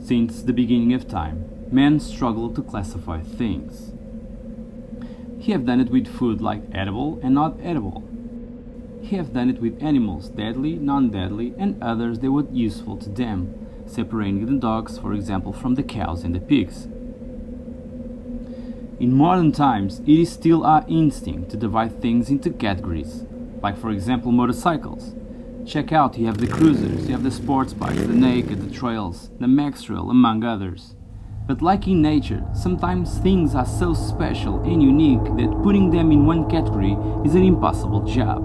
Since the beginning of time, men struggle to classify things. He have done it with food like edible and not edible. He have done it with animals, deadly, non-deadly, and others that were useful to them, separating the dogs, for example, from the cows and the pigs. In modern times, it is still our instinct to divide things into categories, like for example motorcycles. Check out, you have the cruisers, you have the sports bikes, the naked, the trails, the max trail, among others. But like in nature, sometimes things are so special and unique that putting them in one category is an impossible job.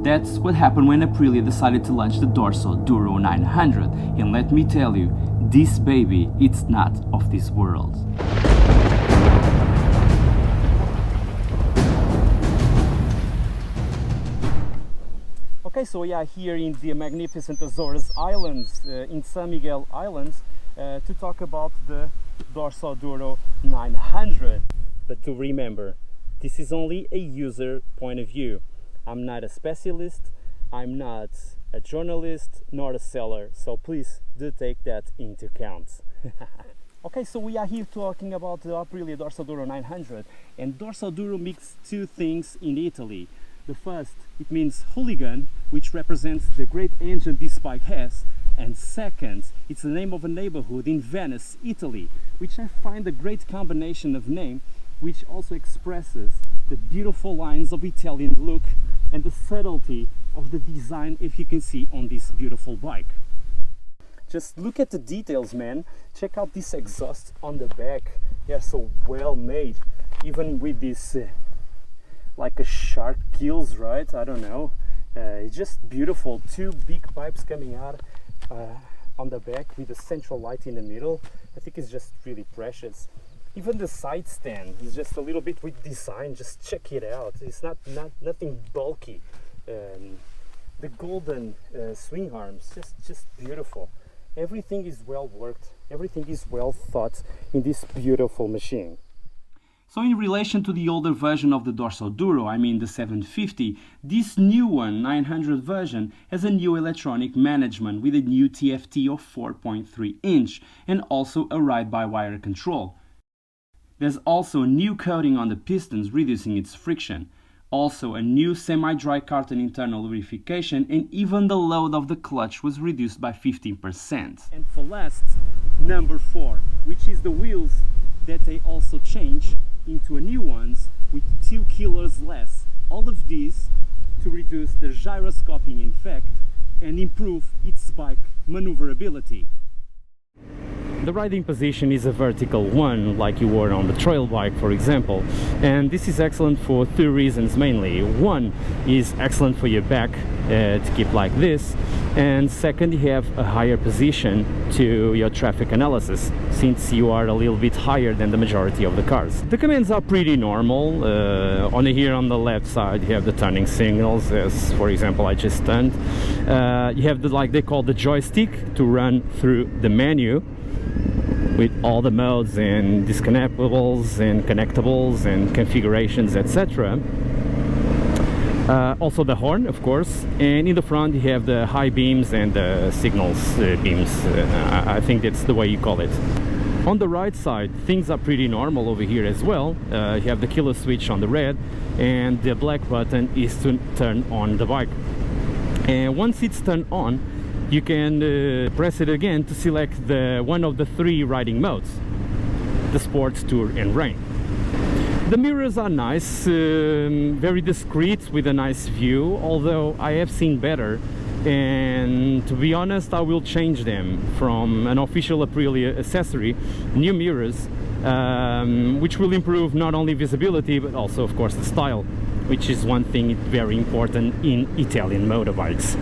That's what happened when Aprilia decided to launch the Dorsoduro 900, and let me tell you, this baby, it's not of this world. Okay, so we are here in the magnificent Azores Islands, in San Miguel Islands, to talk about the Dorsoduro 900. But to remember, this is only a user point of view. I'm not a specialist, I'm not a journalist, nor a seller, so please do take that into account. Okay, so we are here talking about the Aprilia Dorsoduro 900, and Dorsoduro means two things in Italy. The first, it means hooligan, which represents the great engine this bike has, and second, it's the name of a neighborhood in Venice, Italy, which I find a great combination of name, which also expresses the beautiful lines of Italian look and the subtlety of the design, if you can see on this beautiful bike. Just look at the details, man. Check out this exhaust on the back. They are so well made, even with this like a shark gills, right? I don't know. It's just beautiful. Two big pipes coming out on the back with a central light in the middle. I think it's just really precious. Even the side stand is just a little bit with design. Just check it out. It's nothing bulky. The golden swing arms, just beautiful. Everything is well worked. Everything is well thought in this beautiful machine. So in relation to the older version of the Dorsoduro, I mean the 750, this new one, 900 version, has a new electronic management with a new TFT of 4.3 inch and also a ride-by-wire control. There's also a new coating on the pistons, reducing its friction. Also a new semi-dry carton internal lubrication, and even the load of the clutch was reduced by 15%. And for last, number 4, which is the wheels that they also change into a new ones with 2 kilos less. All of these to reduce the gyroscoping effect and improve its bike maneuverability. The riding position is a vertical one, like you were on the trail bike, for example, and this is excellent for 2 reasons mainly. One is excellent for your back to keep like this, and second, you have a higher position to your traffic analysis, since you are a little bit higher than the majority of the cars. The commands are pretty normal. Here on the left side you have the turning signals, as for example I just turned. You have the, like they call the joystick, to run through the menu with all the modes and disconnectables and connectables and configurations, etc. Also the horn, of course, and in the front you have the high beams and the signals beams. I think that's the way you call it. On the right side, things are pretty normal over here as well. You have the killer switch on the red, and the black button is to turn on the bike. And once it's turned on, you can press it again to select one of the 3 riding modes: the Sports, Tour and Rain. The mirrors are nice, very discreet with a nice view, although I have seen better, and to be honest I will change them from an official Aprilia accessory, new mirrors, which will improve not only visibility but also of course the style, which is one thing very important in Italian motorbikes.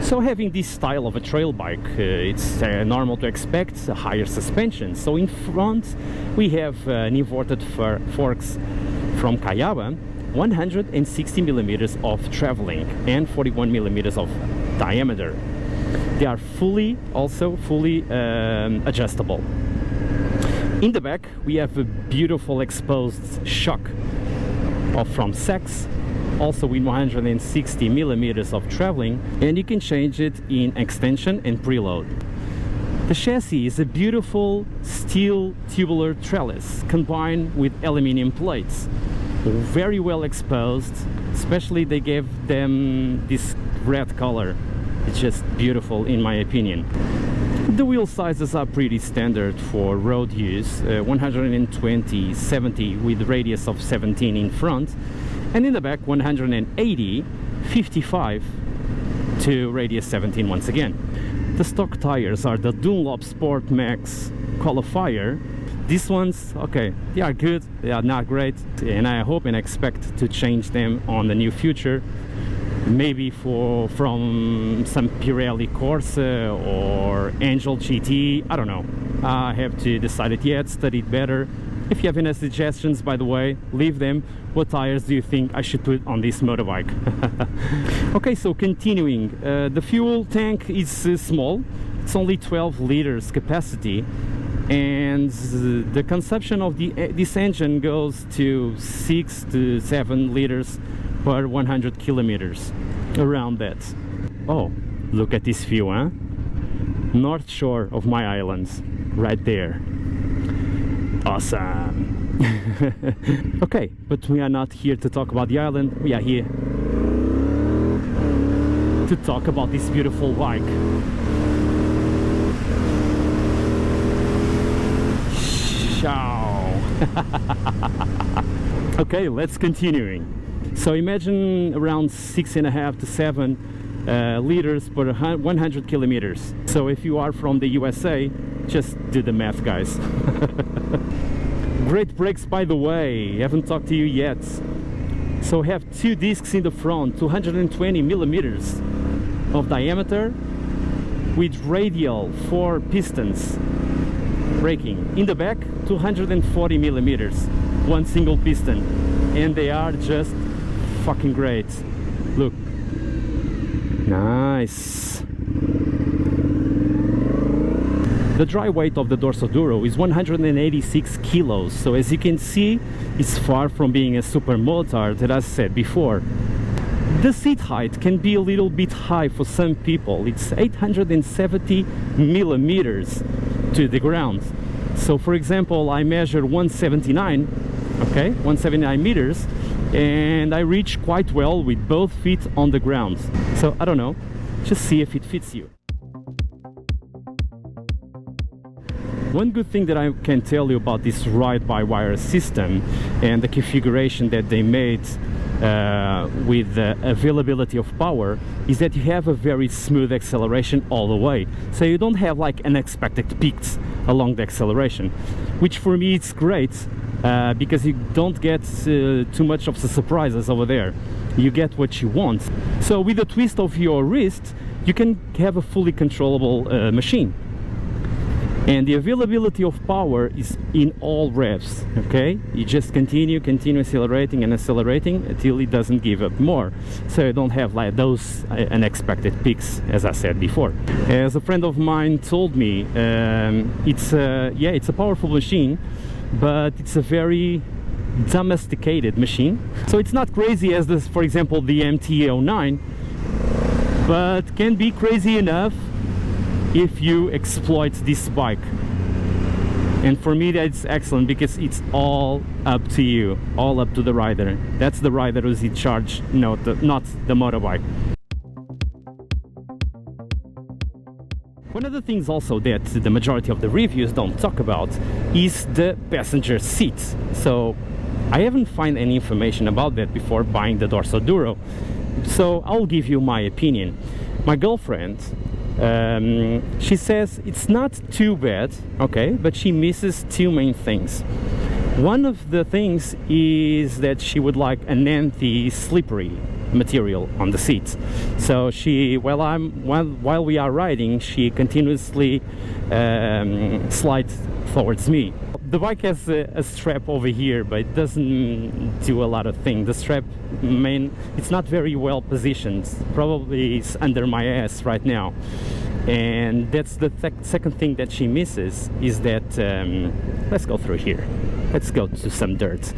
So having this style of a trail bike, it's normal to expect a higher suspension. So in front we have an imported forks from Cayaba, 160 millimeters of traveling and 41 millimeters of diameter. They are fully adjustable. In the back we have a beautiful exposed shock from Sachs, also with 160 millimeters of traveling, and you can change it in extension and preload. The chassis is a beautiful steel tubular trellis combined with aluminium plates, very well exposed, especially they gave them this red color. It's just beautiful in my opinion. The wheel sizes are pretty standard for road use, 120/70 with radius of 17 in front, and in the back 180/55 to radius 17 once again. The stock tires are the Dunlop Sport Max Qualifier. These ones, okay, they are good, they are not great, and I hope and expect to change them on the near future. Maybe from some Pirelli Corsa or Angel GT, I don't know. I have to decide it yet, study it better. If you have any suggestions, by the way, leave them. What tires do you think I should put on this motorbike? Okay, so continuing, the fuel tank is small. It's only 12 liters capacity, and the consumption of this engine goes to 6 to 7 liters per 100 kilometers, around that. Oh, look at this view, huh? North shore of my islands, right there. Awesome. Okay, but we are not here to talk about the island, we are here to talk about this beautiful bike. Ciao. Okay, let's continuing. So imagine around 6.5 to 7 liters per 100 kilometers. So if you are from the USA, just do the math, guys. Great brakes, by the way, haven't talked to you yet. So have 2 discs in the front, 220 millimeters of diameter, with radial 4 pistons braking. In the back, 240 millimeters, 1 single piston, and they are just fucking great. Look, nice. The dry weight of the Dorsoduro is 186 kilos, so as you can see, it's far from being a super motard that I said before. The seat height can be a little bit high for some people. It's 870 millimeters to the ground. So for example, I measure 179, okay, 179 meters, and I reach quite well with both feet on the ground. So I don't know, just see if it fits you. One good thing that I can tell you about this ride-by-wire system and the configuration that they made with the availability of power is that you have a very smooth acceleration all the way. So you don't have like unexpected peaks along the acceleration, which for me it's great because you don't get too much of the surprises over there. You get what you want. So with a twist of your wrist, you can have a fully controllable machine. And the availability of power is in all revs, okay? You just continue accelerating and accelerating until it doesn't give up more. So you don't have like those unexpected peaks, as I said before. As a friend of mine told me, it's a powerful machine, but it's a very domesticated machine. So it's not crazy as this, for example, the MT-09, but can be crazy enough if you exploit this bike. And for me that's excellent because it's all up to you, all up to the rider. That's the rider who's in charge, not the motorbike. One of the things also that the majority of the reviews don't talk about is the passenger seat. So I haven't found any information about that before buying the Dorsoduro. So I'll give you my opinion. My girlfriend, she says it's not too bad, okay, but she misses 2 main things. One of the things is that she would like an anti-slippery material on the seats. So she, while we are riding, she continuously slides towards me. The bike has a strap over here, but it doesn't do a lot of things. The strap, it's not very well positioned. Probably it's under my ass right now. And that's the second thing that she misses, is that, let's go through here. Let's go to some dirt.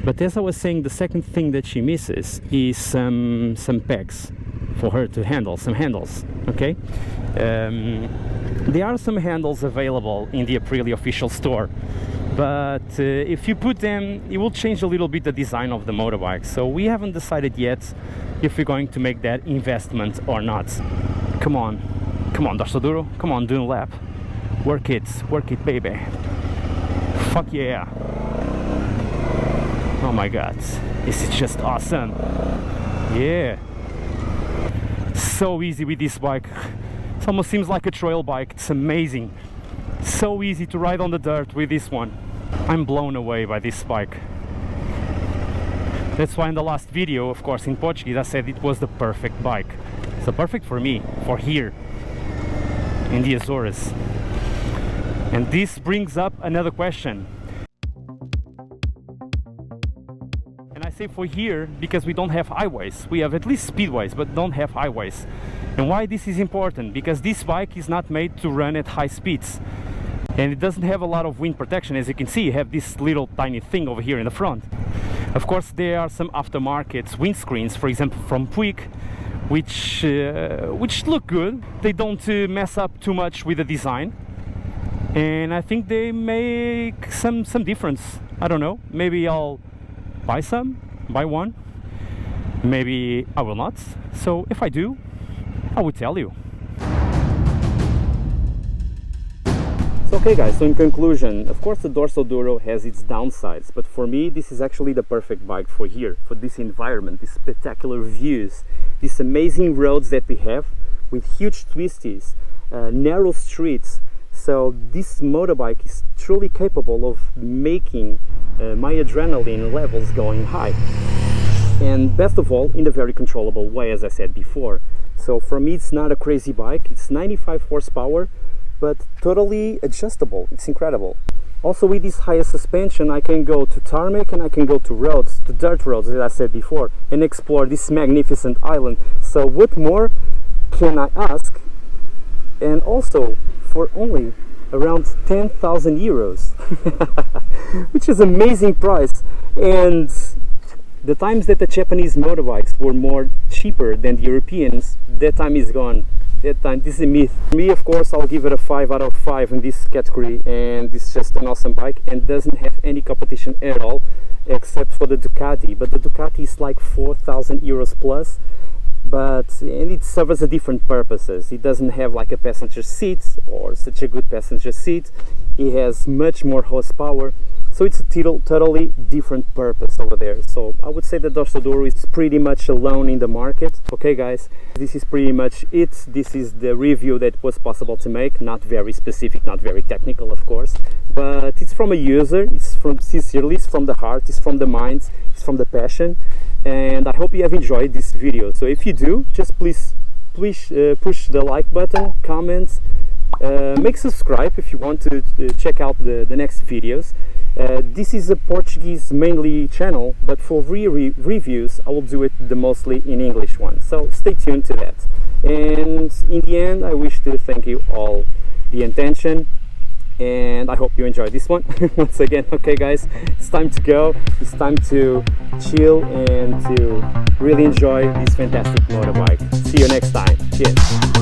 But as I was saying, the second thing that she misses is some pegs for her to handle, some handles, okay? There are some handles available in the Aprilia official store, but if you put them, it will change a little bit the design of the motorbike. So we haven't decided yet if we're going to make that investment or not. Come on Dorsoduro, come on, do a lap. Work it baby. Fuck yeah. Oh my god, this is just awesome. Yeah, so easy with this bike. It almost seems like a trail bike. It's amazing. So easy to ride on the dirt with this one. I'm blown away by this bike. That's why in the last video, of course in Portuguese, I said it was the perfect bike. So perfect for me, for here in the Azores. And this brings up another question. And I say for here because we don't have highways. We have at least speedways, but don't have highways. And why this is important? Because this bike is not made to run at high speeds. And it doesn't have a lot of wind protection. As you can see, you have this little tiny thing over here in the front. Of course, there are some aftermarket windscreens, for example from Puig, which look good. They don't mess up too much with the design. And I think they make some difference. I don't know, maybe I'll buy one, maybe I will not. So if I do, I will tell you. So okay guys, so in conclusion, of course the Dorsoduro has its downsides, but for me this is actually the perfect bike for here, for this environment, these spectacular views, these amazing roads that we have with huge twisties, narrow streets. So this motorbike is truly capable of making my adrenaline levels going high, and best of all in a very controllable way, as I said before. So for me it's not a crazy bike. It's 95 horsepower but totally adjustable. It's incredible. Also with this higher suspension I can go to tarmac and I can go to roads, to dirt roads, as I said before, and explore this magnificent island. So what more can I ask? And also for only around 10,000 euros, which is an amazing price. And the times that the Japanese motorbikes were more cheaper than the Europeans, that time is gone. That time, this is a myth. For me, of course, I'll give it a 5 out of 5 in this category, and this is just an awesome bike and doesn't have any competition at all, except for the Ducati. But the Ducati is like 4,000 euros plus, and it serves a different purposes. It doesn't have like a passenger seat or such a good passenger seat. It has much more horsepower, so it's a totally different purpose over there. So I would say that Dorsoduro is pretty much alone in the market. Okay guys, this is pretty much it. This is the review that was possible to make. Not very specific, not very technical of course, but it's from a user. It's from sincerely, it's from the heart, it's from the mind, it's from the passion. And I hope you have enjoyed this video. So if you do, just please push the like button, comment, make subscribe if you want to check out the next videos. This is a Portuguese mainly channel, but for reviews I will do it mostly in English one, so stay tuned to that. And in the end I wish to thank you all the attention, and I hope you enjoyed this one. Once again, okay guys, it's time to go, it's time to chill and to really enjoy this fantastic motorbike. See you next time. Cheers.